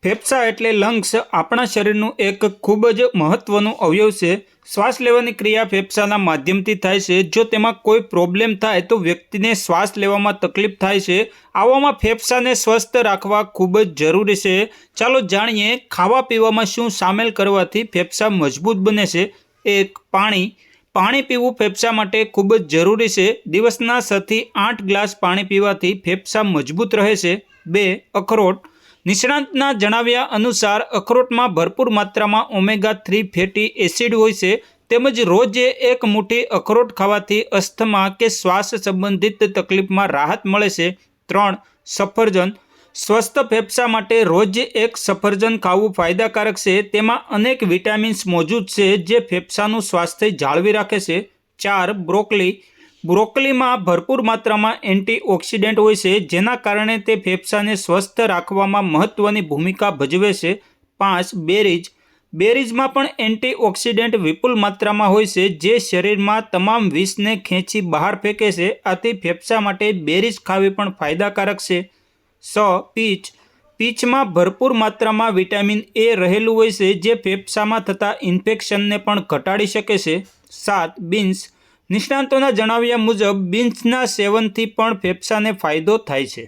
ફેફસા એટલે લંગ્સ આપણા શરીરનું એક ખૂબ જ મહત્વનું અવયવ છે। શ્વાસ લેવાની ક્રિયા ફેફસાના માધ્યમથી થાય છે। જો તેમાં કોઈ પ્રોબ્લેમ થાય તો વ્યક્તિને શ્વાસ લેવામાં તકલીફ થાય છે। આવામાં ફેફસાને સ્વસ્થ રાખવા ખૂબ જ જરૂરી છે। ચાલો જાણીએ ખાવા પીવામાં શું સામેલ કરવાથી ફેફસા મજબૂત બને છે। 1. પાણી પીવું ફેફસા માટે ખૂબ જ જરૂરી છે। દિવસના 6 થી 8 ગ્લાસ પાણી પીવાથી ફેફસા મજબૂત રહે છે। 2. અખરોટ। નિષ્ણાતના જણાવ્યા અનુસાર અખરોટમાં ભરપૂર માત્રામાં ઓમેગા-3 ફેટી એસિડ હોય છે। તેમજ રોજ એક મુઠ્ઠી અખરોટ ખાવાથી અસ્થમા કે શ્વાસ સંબંધિત તકલીફમાં રાહત મળે છે। 3. સફરજન। સ્વસ્થ ફેફસા માટે રોજ એક સફરજન ખાવું ફાયદાકારક છે। તેમાં અનેક વિટામિન્સ મોજૂદ છે જે ફેફસાનું સ્વાસ્થ્ય જાળવી રાખે છે। 4. બ્રોકોલીમાં ભરપૂર માત્રામાં એન્ટીઓક્સિડન્ટ હોય છે જેના કારણે તે ફેફસાને સ્વસ્થ રાખવામાં મહત્વની ભૂમિકા ભજવે છે। 5. બેરીઝમાં પણ એન્ટીઓક્સિડન્ટ વિપુલ માત્રામાં હોય છે જે શરીરમાં તમામ વિષને ખેંચી બહાર ફેંકે છે। આથી ફેફસા માટે બેરીઝ ખાવી પણ ફાયદાકારક છે। 6. પીચમાં ભરપૂર માત્રામાં વિટામિન એ રહેલું હોય છે જે ફેફસામાં થતા ઇન્ફેક્શનને પણ ઘટાડી શકે છે। 7. બીન્સ। નિષ્ણાતોના જણાવ્યા મુજબ બીન્સના સેવનથી પણ ફેફસાને ફાયદો થાય છે।